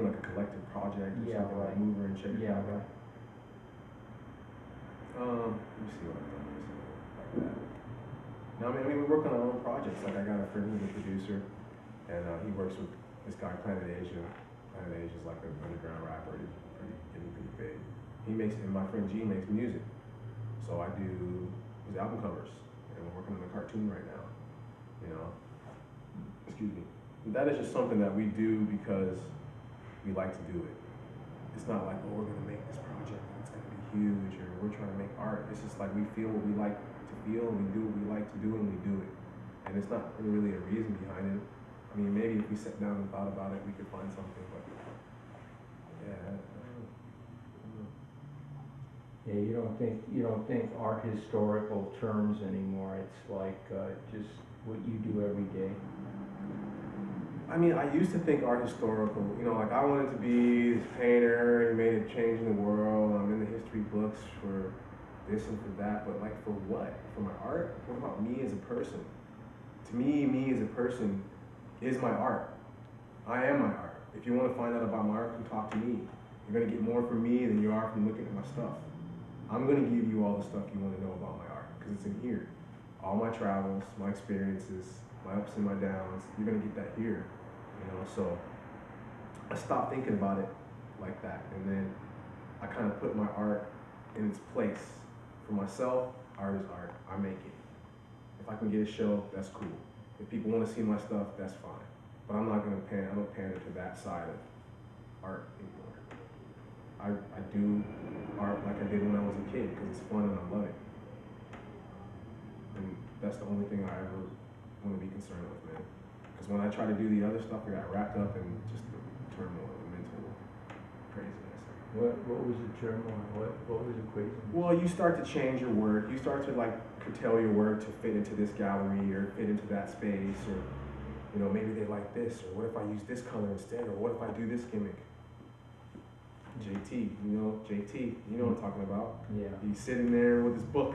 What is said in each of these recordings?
thinking like a collective project or something like mover and shaker. Yeah, right. Let me see what I've done recently like that. No, I mean we work on our own projects. Like I got a friend who's a producer, and he works with this guy Planet Asia. Planet Asia is like an underground rapper. He's getting pretty big. He makes, and my friend G makes music. So I do his album covers, and we're working on a cartoon right now. You know, excuse me. That is just something that we do because we like to do it. It's not like, oh, we're gonna make this project and it's gonna be huge, or we're trying to make art. It's just like we feel what we like to feel, and we do what we like to do, and we do it. And it's not really a reason behind it. I mean, maybe if we sat down and thought about it, we could find something, but yeah. Yeah, you don't think art historical terms anymore. It's like just what you do every day. I mean, I used to think art historical. You know, like I wanted to be this painter and made a change in the world. I'm in the history books for this and for that, but like for what? For my art? What about me as a person? To me as a person is my art. I am my art. If you want to find out about my art, come talk to me. You're gonna get more from me than you are from looking at my stuff. I'm gonna give you all the stuff you want to know about my art, because it's in here. All my travels, my experiences, my ups and my downs, you're gonna get that here. You know, so I stopped thinking about it like that, and then I kind of put my art in its place. For myself, art is art. I make it. If I can get a show, that's cool. If people want to see my stuff, that's fine. But I'm not gonna pander. I don't pander to that side of art anymore. I do art like I did when I was a kid because it's fun and I love it. And that's the only thing I ever want to be concerned with, man. Because when I try to do the other stuff, I got wrapped up in just the turmoil, the mental craziness. What was the turmoil? What was the craziness? Well, you start to change your work. You start to like curtail your work to fit into this gallery or fit into that space, or you know, maybe they like this, or what if I use this color instead, or what if I do this gimmick? JT, you know what I'm talking about. Yeah. He's sitting there with his book,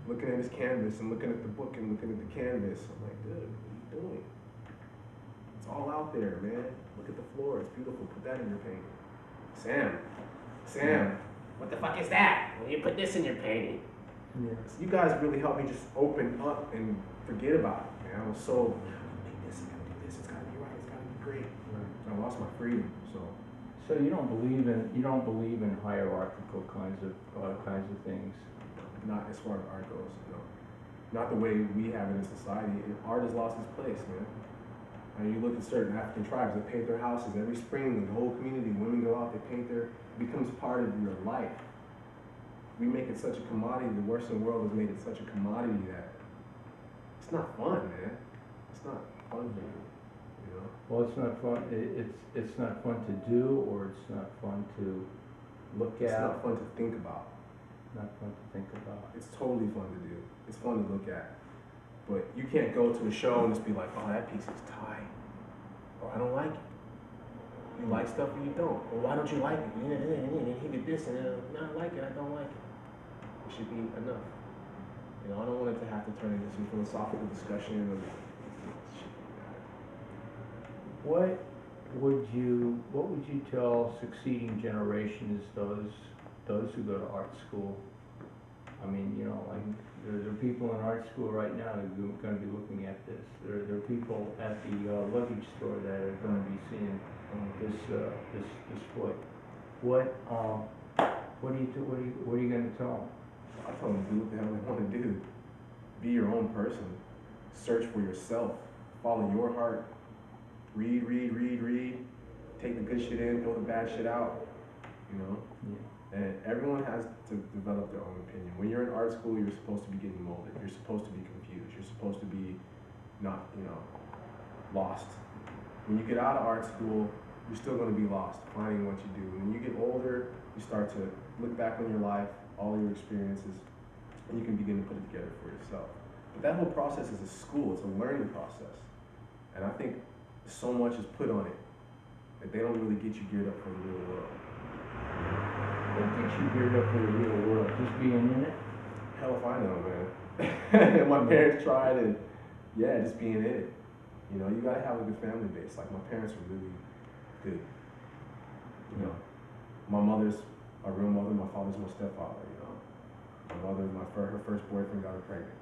looking at his canvas and looking at the book and looking at the canvas. I'm like, dude, what are you doing? It's all out there, man. Look at the floor, it's beautiful. Put that in your painting. Sam, what the fuck is that? When you put this in your painting. Yeah. So you guys really helped me just open up and forget about it, man. I was so, I gotta make this, I gotta do this, it's gotta be right, it's gotta be great. Right. I lost my freedom, so. So you don't believe in hierarchical kinds of things. Not as far as art goes, no. Not the way we have it in society. Art has lost its place, man. I mean, you look at certain African tribes that paint their houses every spring. The whole community, women go out, they paint it becomes part of your life. We make it such a commodity. The Western world has made it such a commodity that it's not fun, man. It's not fun for you. Well, it's not fun. It's not fun to do, or it's not fun to look at. It's not fun to think about. Not fun to think about. It's totally fun to do. It's fun to look at. But you can't go to a show and just be like, oh, that piece is tight. Or I don't like it. You like stuff or you don't. Well, why don't you like it? He did this and I like it, I don't like it. It should be enough. You know, I don't want it to have to turn into some philosophical discussion of What would you tell succeeding generations, those who go to art school? I mean, you know, like there are people in art school right now who are going to be looking at this. There are people at the luggage store that are going to be seeing this foot. What are you going to tell them? I tell them to do what the hell they want to do. Be your own person. Search for yourself. Follow your heart. Read. Take the good shit in, throw the bad shit out. You know? Yeah. And everyone has to develop their own opinion. When you're in art school, you're supposed to be getting molded. You're supposed to be confused. You're supposed to be not, lost. When you get out of art school, you're still going to be lost, finding what you do. When you get older, you start to look back on your life, all your experiences, and you can begin to put it together for yourself. But that whole process is a school. It's a learning process. And I think so much is put on it that they don't really get you geared up for the real world. What gets you geared up for the real world? Just being in it? Hell if I know, man. My parents tried, and yeah, just being in it. You know, you gotta have a good family base. Like my parents were really good. You know, my mother's my real mother, my father's my stepfather. You know, my mother, her first boyfriend got her pregnant.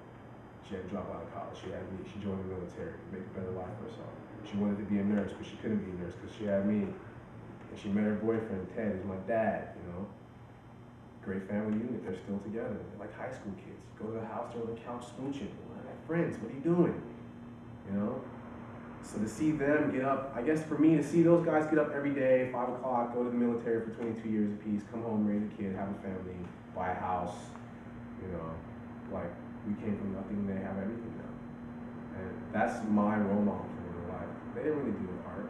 She had to drop out of college. She had me. She joined the military to make a better life for herself. She wanted to be a nurse, but she couldn't be a nurse because she had me. And she met her boyfriend, Ted, who's my dad. You know, great family unit. They're still together. They're like high school kids. Go to the house, they're on the couch smooching. Well, I got friends. What are you doing? You know. So to see them get up, I guess for me to see those guys get up every day, 5 o'clock, go to the military for 22 years apiece, come home, raise a kid, have a family, buy a house, you know, like we came from nothing, they have everything now. And that's my role model for their life. They didn't really do art.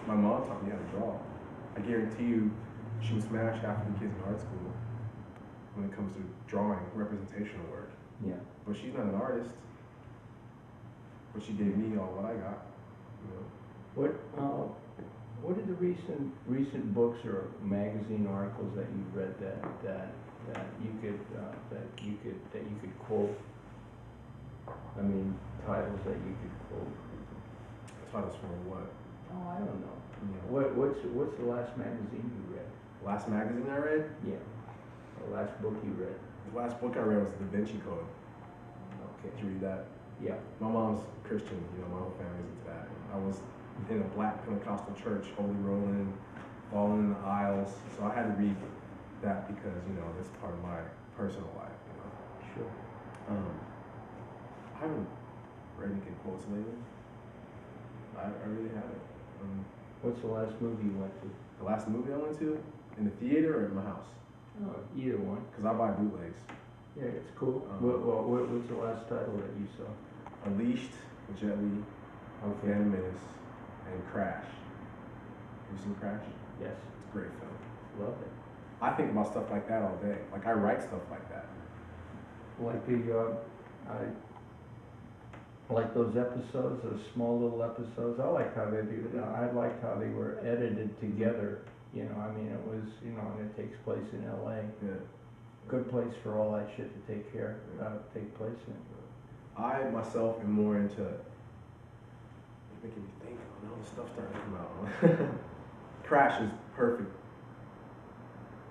My mom taught me how to draw. I guarantee you, she would smash half of the kids in art school when it comes to drawing, representational work. Yeah. But she's not an artist. But she gave me all what I got. You know. What are the recent books or magazine articles that you read that you could quote? I mean, titles that you could quote. Titles for what? Oh, I don't know. Yeah. What's the last magazine you read? Last magazine I read? Yeah. The last book you read. The last book I read was The Da Vinci Code. Okay. Did you read that? Yeah. My mom's Christian, you know, my whole family's into that. I was in a black Pentecostal church, holy rolling, falling in the aisles. So I had to read that because, you know, that's part of my personal life, you know. Sure. I haven't read any good quotes lately. I really haven't. What's the last movie you went to? The last movie I went to? In the theater or in my house? Oh, either one. Because I buy bootlegs. Yeah, it's cool. What's the last title that you saw? Unleashed, Jet Li, Okay. Phantom Menace, and Crash. Have you seen Crash? Yes. It's a great film. Love it. I think about stuff like that all day. Like I write stuff like that. Like like those episodes, those small little episodes. I liked how they do. I liked how they were edited together. You know, I mean, it was, you know, and it takes place in L.A. Yeah. Good place for all that shit to take place in. I myself am more into making me think. Oh no, the stuff's starting to come out. Crash is perfect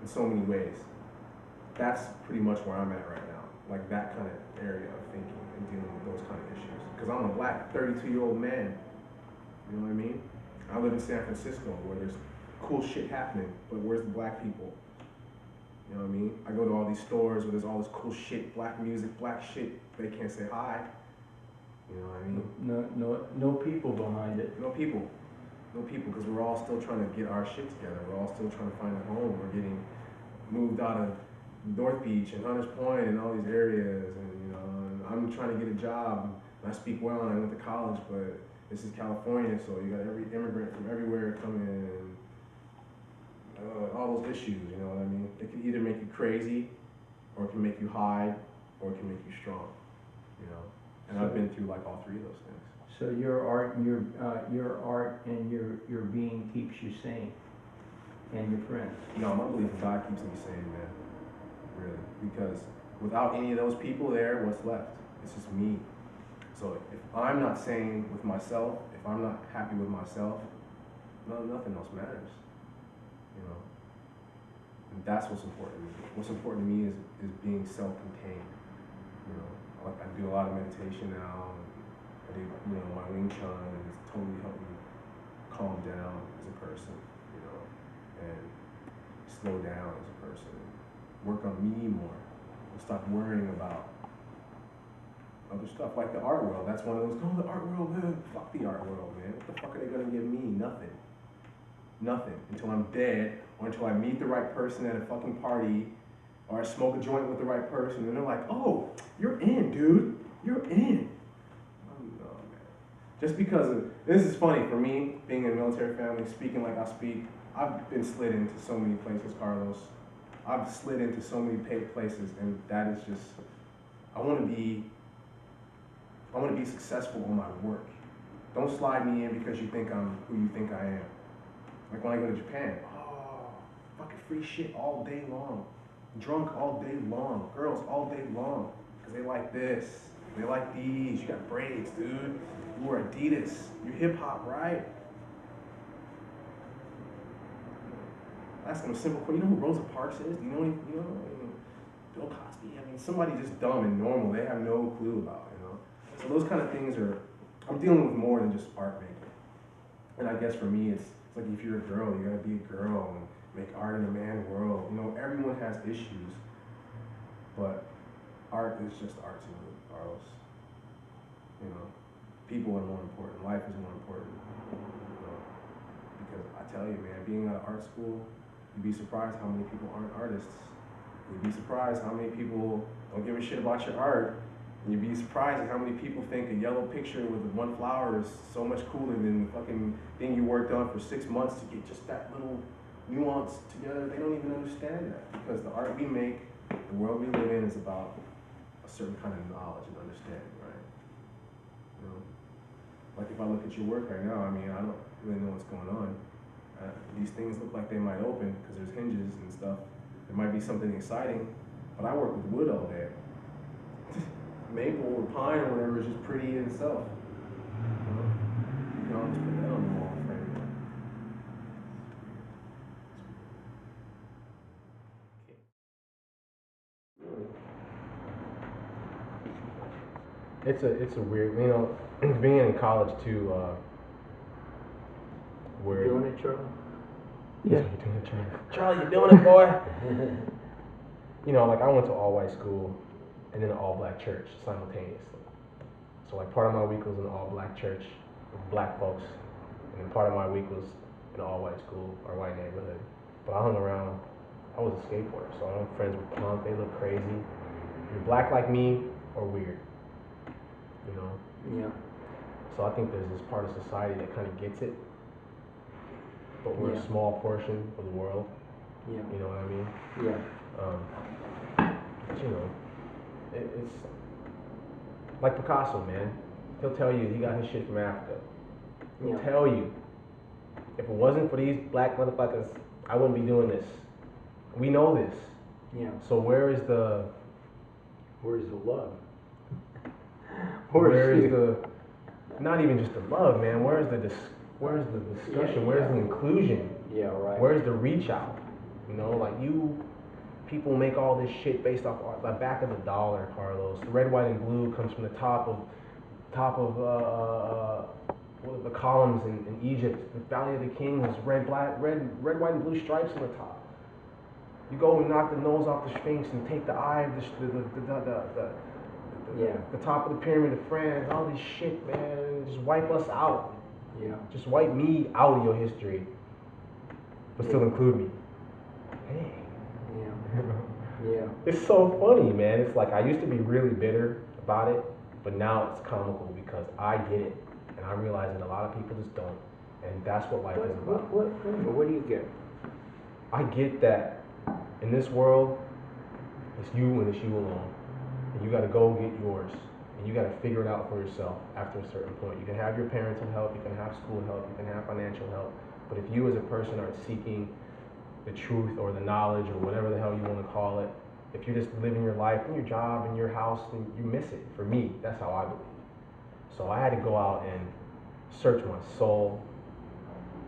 in so many ways. That's pretty much where I'm at right now. Like that kind of area of thinking and dealing with those kind of issues. Because I'm a black 32-year-old man. You know what I mean? I live in San Francisco where there's cool shit happening, but where's the black people? You know what I mean? I go to all these stores where there's all this cool shit, black music, black shit. They can't say hi. You know what I mean? No people behind it. No people, because we're all still trying to get our shit together. We're all still trying to find a home. We're getting moved out of North Beach and Hunters Point and all these areas, and you know, and I'm trying to get a job. And I speak well, and I went to college, but this is California, so you got every immigrant from everywhere coming in. All those issues, you know what I mean? It can either make you crazy, or it can make you hide, or it can make you strong, you know. And I've been through like all three of those things. So your art and your being keeps you sane, and your friends. No, my belief in God keeps me sane, man. Really, because without any of those people there, what's left? It's just me. So if I'm not sane with myself, if I'm not happy with myself, nothing else matters. You know, and that's what's important to me. What's important to me is being self-contained. You know, I do a lot of meditation now. I do, you know, my Wing Chun, and it's totally helped me calm down as a person. You know, and slow down as a person. Work on me more. Stop worrying about other stuff like the art world. That's one of those. Oh, the art world, man. Fuck the art world, man. What the fuck are they gonna give me? Nothing. Nothing until I'm dead, or until I meet the right person at a fucking party, or I smoke a joint with the right person, and they're like, "Oh, you're in, dude. You're in." Oh no, man. Just because this is funny for me, being in a military family, speaking like I speak. I've been slid into so many places, Carlos. I've slid into so many places, and that is just. I want to be successful in my work. Don't slide me in because you think I'm who you think I am. Like when I go to Japan, oh, fucking free shit all day long. Drunk all day long. Girls all day long. Because they like this. They like these. You got braids, dude. You wear Adidas. You're hip hop, right? ask them a simple question. You know who Rosa Parks is? Do you know any, you know, Bill Cosby? I mean, somebody just dumb and normal. They have no clue about, you know. So those kind of things are, I'm dealing with more than just art making. And I guess for me, it's like if you're a girl, you gotta be a girl and make art in a man world. You know, everyone has issues, but art is just art to me, Carlos. You know, people are more important. Life is more important. You know, because I tell you, man, being at an art school, you'd be surprised how many people aren't artists. You'd be surprised how many people don't give a shit about your art. And you'd be surprised at how many people think a yellow picture with one flower is so much cooler than the fucking thing you worked on for 6 months to get just that little nuance together. They don't even understand that, because the art we make, the world we live in, is about a certain kind of knowledge and understanding, right? You know, like if I look at your work right now, I mean, I don't really know what's going on. These things look like they might open because there's hinges and stuff. There might be something exciting, but I work with wood all day. Maple or pine or whatever is just pretty in itself. You know? You can always put that on the wall frame. It's a weird, you know, being in college too, where Doing it, Charlie? Yeah, you're doing it, Charlie. Charlie, you're doing it, boy. You know, like I went to all white school and then an all black church simultaneously. So like part of my week was in an all black church with black folks, and then part of my week was in an all white school or white neighborhood. But I hung around. I was a skateboarder, so I'm friends with punk. They look crazy. You're black like me or weird, you know. Yeah. So I think there's this part of society that kind of gets it, but we're Yeah. a small portion of the world. Yeah. You know what I mean? Yeah. But you know, it's like Picasso, man. He'll tell you he got his shit from Africa. He'll tell you, if it wasn't for these black motherfuckers, I wouldn't be doing this. We know this. Yeah. So where's the love? Where is the not even just the love, man? Where's the discussion? Where's the inclusion? Yeah, right. Where's the reach out? You know, like people make all this shit based off the back of the dollar, Carlos. The red, white, and blue comes from the top of the columns in Egypt. The Valley of the Kings is red, white, and blue stripes on the top. You go and knock the nose off the Sphinx and take the eye of the top of the Pyramid of France. All this shit, man. Just wipe us out. Yeah. Just wipe me out of your history, but still include me. Hey. Yeah. Yeah. It's so funny, man. It's like I used to be really bitter about it, but now it's comical because I get it, and I'm realizing a lot of people just don't, and that's what life is about. What do you get? I get that in this world, it's you and it's you alone, and you got to go get yours, and you got to figure it out for yourself after a certain point. You can have your parental help, you can have school help, you can have financial help, but if you as a person are seeking the truth or the knowledge or whatever the hell you want to call it, if you're just living your life in your job in your house, then you miss it. For me, that's how I believe. So I had to go out and search my soul,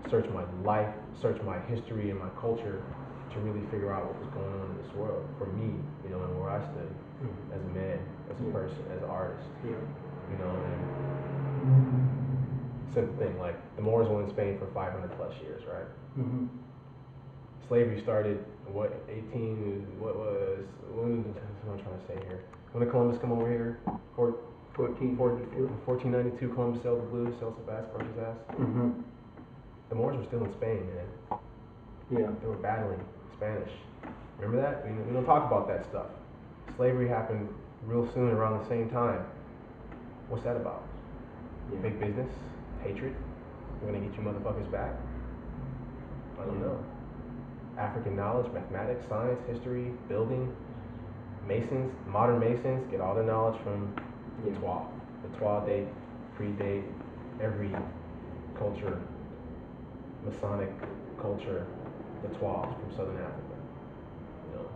search my life, search my history and my culture to really figure out what was going on in this world for me, you know, and where I stood as a man, as a person, as an artist. You know, and simple thing, like the Moors were in Spain for 500 plus years, right? Mm-hmm. Slavery started, what I'm trying to say here. When did Columbus come over here? 1492, Columbus sailed the blue, sailed so fast, burnt his ass. Mm-hmm. The Moors were still in Spain, man. Yeah. They were battling Spanish. Remember that? We don't talk about that stuff. Slavery happened real soon around the same time. What's that about? Yeah. Big business? Hatred? We're gonna get you motherfuckers back? I don't know. African knowledge, mathematics, science, history, building, Masons, modern Masons get all their knowledge from the pt2. The pt2 predate every culture, Masonic culture, the pt2 from Southern Africa. You know,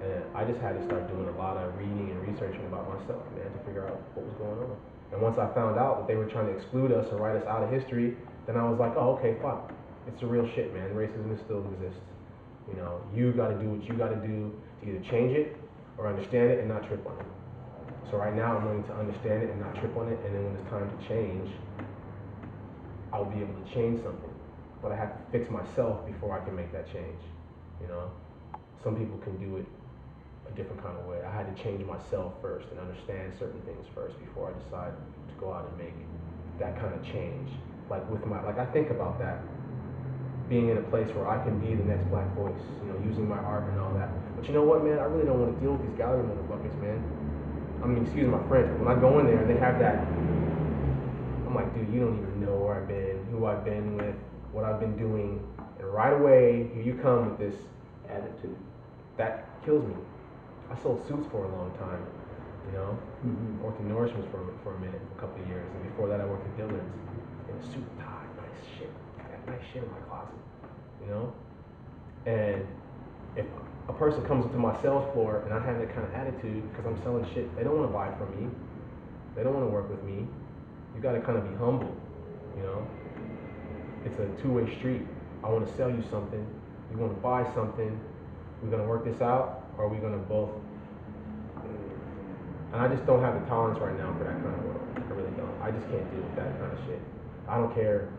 and I just had to start doing a lot of reading and researching about myself, man, to figure out what was going on. And once I found out that they were trying to exclude us or write us out of history, then I was like, oh, okay, fuck. It's the real shit, man. Racism still exists. You know, you got to do what you got to do to either change it or understand it and not trip on it. So right now I'm learning to understand it and not trip on it, and then when it's time to change, I'll be able to change something. But I have to fix myself before I can make that change. You know, some people can do it a different kind of way. I had to change myself first and understand certain things first before I decide to go out and make that kind of change. Like I think about that, being in a place where I can be the next Black voice, you know, using my art and all that. But you know what, man? I really don't want to deal with these gallery motherfuckers, man. I mean, excuse my French, but when I go in there and they have that, I'm like, dude, you don't even know where I've been, who I've been with, what I've been doing, and right away, here you come with this Attitude. that kills me. I sold suits for a long time, you know. Mm-hmm. Worked in Nourishments for a minute, a couple of years, and before that I worked at Dillard's in a suit and tie, nice shit. I got nice shit in my closet, you know. And if a person comes into my sales floor and I have that kind of attitude because I'm selling shit, they don't want to buy from me. They don't want to work with me. You got to kind of be humble, you know. It's a two-way street. I want to sell you something. You want to buy something. We're gonna work this out, or are we gonna both? And I just don't have the tolerance right now for that kind of world. I really don't. I just can't deal with that kind of shit. I don't care.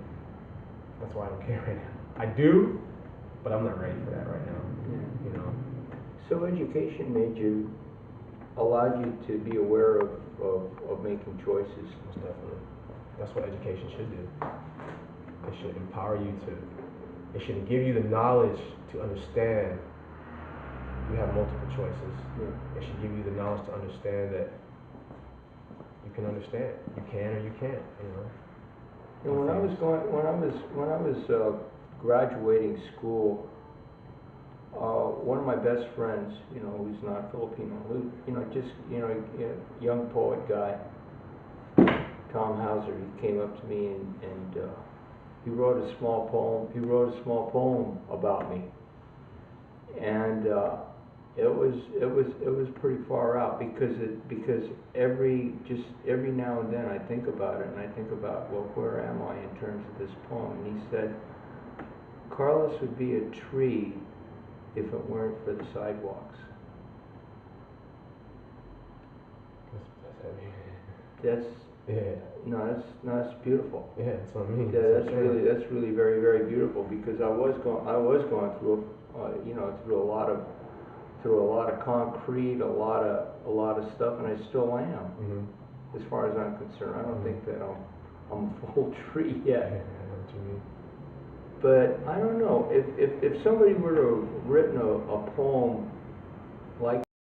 That's why I don't care right now. I do, but I'm not ready for that right now. Yeah. You know. So education allowed you to be aware of making choices. Most definitely. That's what education should do. It should empower you to. It should give you the knowledge to understand. You have multiple choices. Yeah. It should give you the knowledge to understand that you can understand. You can or you can't. You know. You know, when I was graduating school, one of my best friends, you know, who's not Filipino, who, you know, just, you know, a young poet guy, Tom Hauser, he came up to me and he wrote a small poem. He wrote a small poem about me, and it was pretty far out because every now and then I think about it and I think about, well, where am I in terms of this poem? And he said, Carlos would be a tree if it weren't for the sidewalks. That's heavy. That's Yeah. that's beautiful. Yeah, that's what I mean. Yeah, that's really very, very beautiful, because I was going through you know, through a lot of concrete, a lot of stuff, and I still am. Mm-hmm. As far as I'm concerned, I don't think that I'm a full tree yet. Yeah, I know what you mean. But I don't know if somebody were to have written a poem like